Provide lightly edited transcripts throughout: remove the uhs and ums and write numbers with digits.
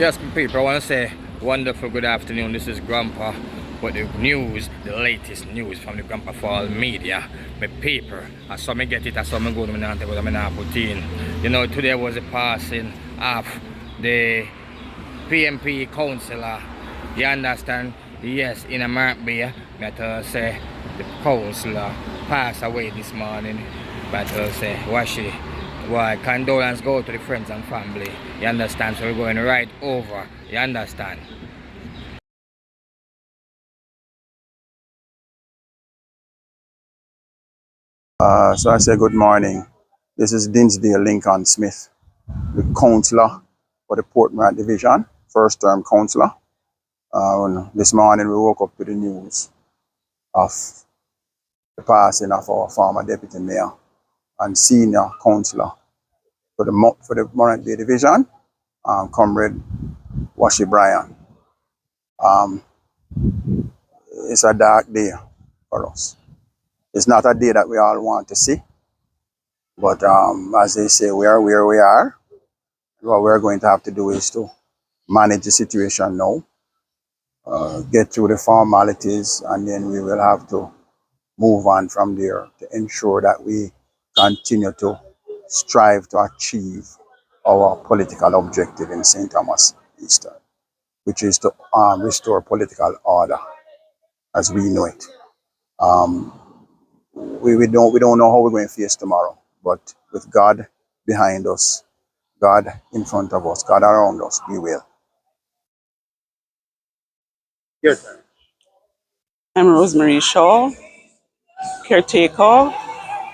Yes, people, I want to say wonderful good afternoon. This is Grandpa. But the news, the latest news from the Grandpa Fall media, my paper. I saw me get it, I saw me go to my auntie, but I'm put in. You know, today was the passing of the PMP councillor. You understand? Yes, in a mark bay, but say the councillor passed away this morning. But say, Washy. Why, condolence go to the friends and family. You understand? So we're going right over. You understand? So I say good morning. This is Dinsdale Lincoln Smith, the councillor for the Portmore Division, first term councillor. This morning we woke up to the news of the passing of our former deputy mayor and senior councillor for the Morant Bay Division, Comrade Washy Bryan. Um, it's a dark day for us. It's not a day that we all want to see, but as they say, we are where we are. What we're going to have to do is to manage the situation now, get through the formalities, and then we will have to move on from there to ensure that we continue to strive to achieve our political objective in St. Thomas Eastern, which is to restore political order as we know it. Um, we don't know how we're going to face tomorrow, but with God behind us, God in front of us, God around us, we will. Your turn. I'm Rosemary Shaw, caretaker,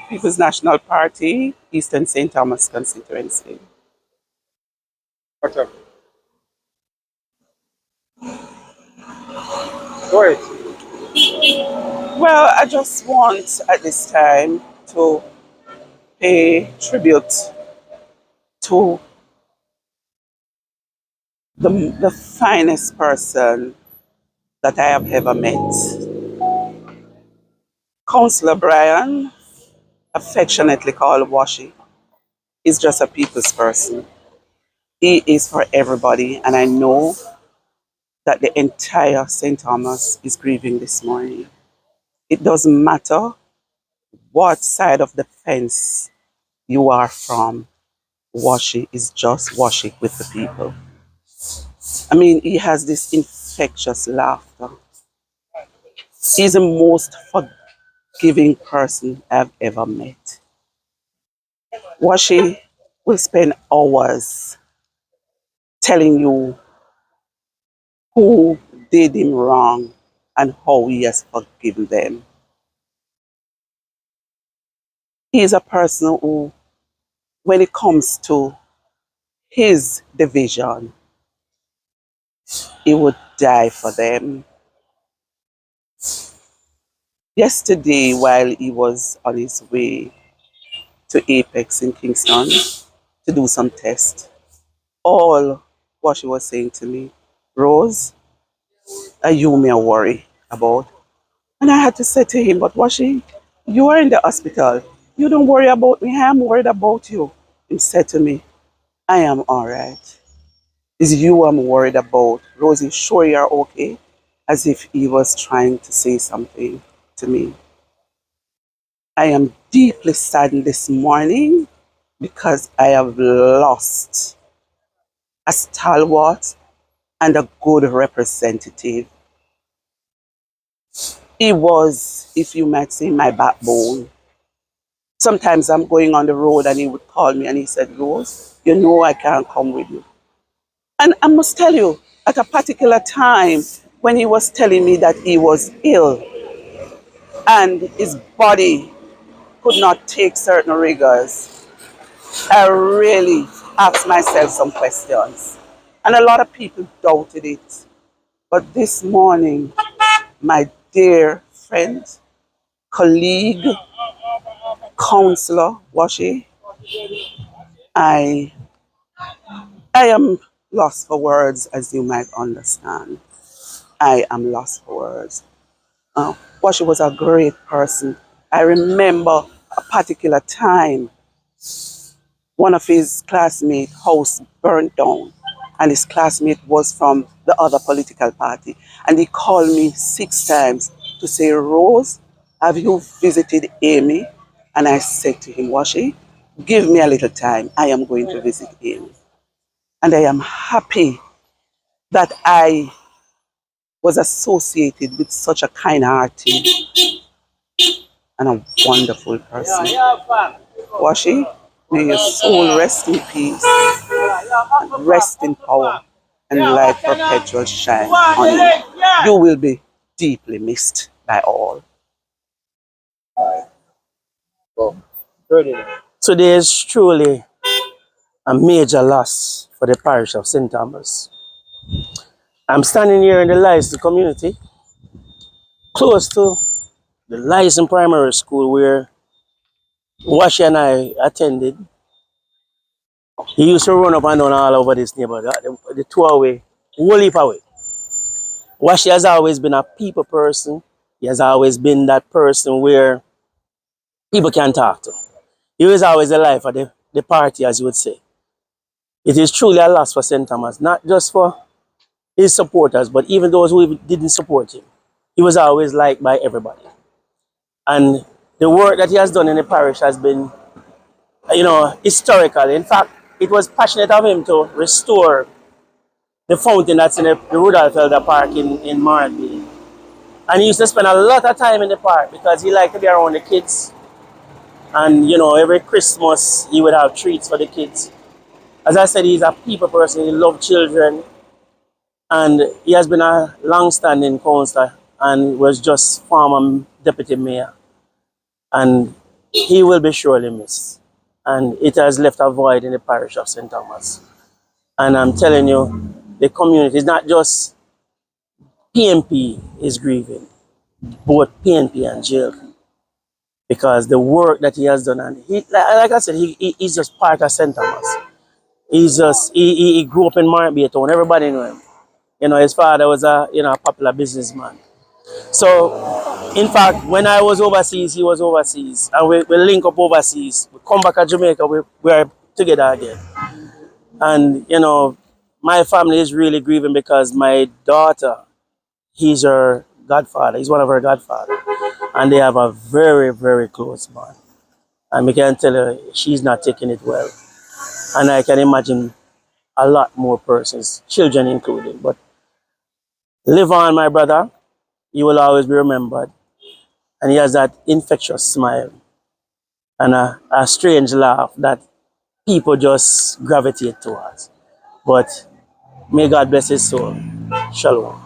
People's National Party, Eastern St. Thomas constituency. What's up? Go ahead. Well, I just want at this time to pay tribute to the finest person that I have ever met. Councillor Bryan, affectionately called Washy, is just a people's person. He is for everybody, and I know that the entire St. Thomas is grieving this morning. It doesn't matter what side of the fence you are from. Washy is just Washy with the people. I mean, he has this infectious laughter. He's the most forgiving person I've ever met. Washy will spend hours telling you who did him wrong and how he has forgiven them. He is a person who, when it comes to his division, he would die for them. Yesterday, while he was on his way to Apex in Kingston to do some tests, all what she was saying to me, Rose, are you may worry about? And I had to say to him, but Washi, you are in the hospital. You don't worry about me. I am worried about you. He said to me, I am all right. It's you I'm worried about. Rosie, sure you're okay? As if he was trying to say something to me. I am deeply saddened this morning because I have lost a stalwart and a good representative. He was, if you might say, my backbone. Sometimes I'm going on the road and he would call me and he said, Rose, you know I can't come with you. And I must tell you, at a particular time when he was telling me that he was ill and his body could not take certain rigors, I really asked myself some questions. And a lot of people doubted it. But this morning, my dear friend, colleague, counselor, Washy, I am lost for words, as you might understand. I am lost for words. Washy was a great person. I remember a particular time, one of his classmates' house burnt down. and his classmate was from the other political party. And he called me 6 times to say, Rose, have you visited Amy? And I said to him, Washy, give me a little time. I am going to visit Amy. And I am happy that I was associated with such a kind-hearted and a wonderful person. Washy, may your soul rest in peace, and rest in power, and light perpetual shine on you. You will be deeply missed by all. Today is truly a major loss for the parish of St. Thomas. I'm standing here in the Lyson community, close to the Lyson Primary School where Washy and I attended. He used to run up and down all over this neighborhood, the 2 away, whole heap away. Washy has always been a people person. He has always been that person where people can talk to. He was always the life of the party, as you would say. It is truly a loss for St. Thomas, not just for his supporters, but even those who didn't support him. He was always liked by everybody. And the work that he has done in the parish has been, historical. In fact, it was passionate of him to restore the fountain that's in the Rudolph Elder Park in Marlby. And he used to spend a lot of time in the park because he liked to be around the kids. And, every Christmas he would have treats for the kids. As I said, he's a people person. He loved children. And he has been a long-standing councillor and was just former deputy mayor. And he will be surely missed. And it has left a void in the parish of St. Thomas. And I'm telling you, the community is not just PNP is grieving, both PNP and jail. Because the work that he has done, and like I said, he's just part of St. Thomas. He grew up in Marlby town. Everybody knew him. His father was a popular businessman. So, in fact, when I was overseas, he was overseas. And we link up overseas. We come back to Jamaica, we're together again. And, my family is really grieving because my daughter, he's her godfather. He's one of her godfathers. And they have a very, very close bond. And we can tell her she's not taking it well. And I can imagine a lot more persons, children included. But live on, my brother. You will always be remembered. And he has that infectious smile and a strange laugh that people just gravitate towards. But may God bless his soul. Shalom.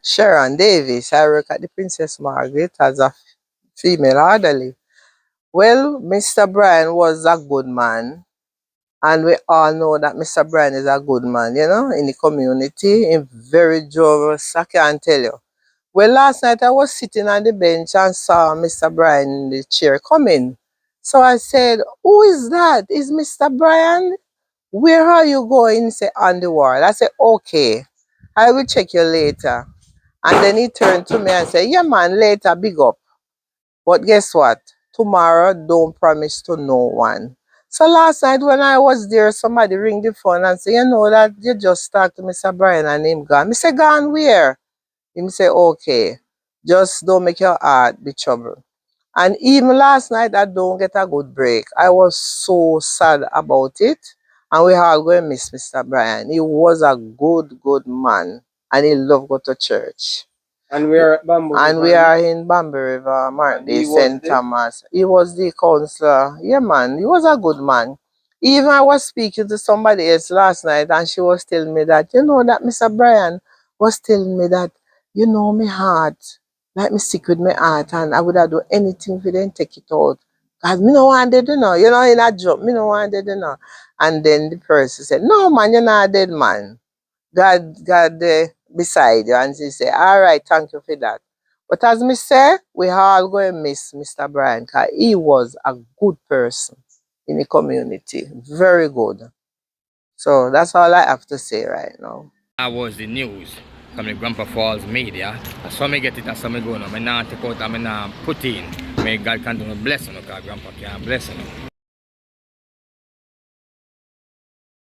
Sharon Davis. I work at the Princess Margaret as a female orderly. Well, Mr. Bryan was a good man, and we all know that Mr. Bryan is a good man, in the community. He's very joyous, I can tell you. Well, last night I was sitting on the bench and saw Mr. Bryan in the chair coming. So I said, who is that? Is Mr. Bryan? Where are you going? He said, on the ward. I said, okay, I will check you later. And then he turned to me and said, yeah, man, later, big up. But guess what? Tomorrow, don't promise to no one. So last night when I was there, somebody ring the phone and say, that you just talked to Mr. Bryan and him gone. I said, gone where? Him say, okay, just don't make your heart be trouble. And even last night, I don't get a good break. I was so sad about it. And we all going to miss Mr. Bryan. He was a good, good man. And he loved go to church. And we are at Bamboo And we are in Bamboo River, Martin, St. Thomas. He was the councillor. Yeah, man, he was a good man. Even I was speaking to somebody else last night and she was telling me that, that Mr. Bryan was telling me that, my heart like me sick with my heart and I would have do anything for them take it out. Cause me no want dead, you know, in a joke, me no want dead. And then the person said, no man, you're not dead man. God beside you. And she said, all right, thank you for that. But as me say, we all going to miss Mr. Bryan because he was a good person in the community. Very good. So that's all I have to say right now. That was the news from the Grandpa Falls media. I saw me get it, I saw me go now. I not take out and I not put in. May God continue blessing because Grandpa can't bless you.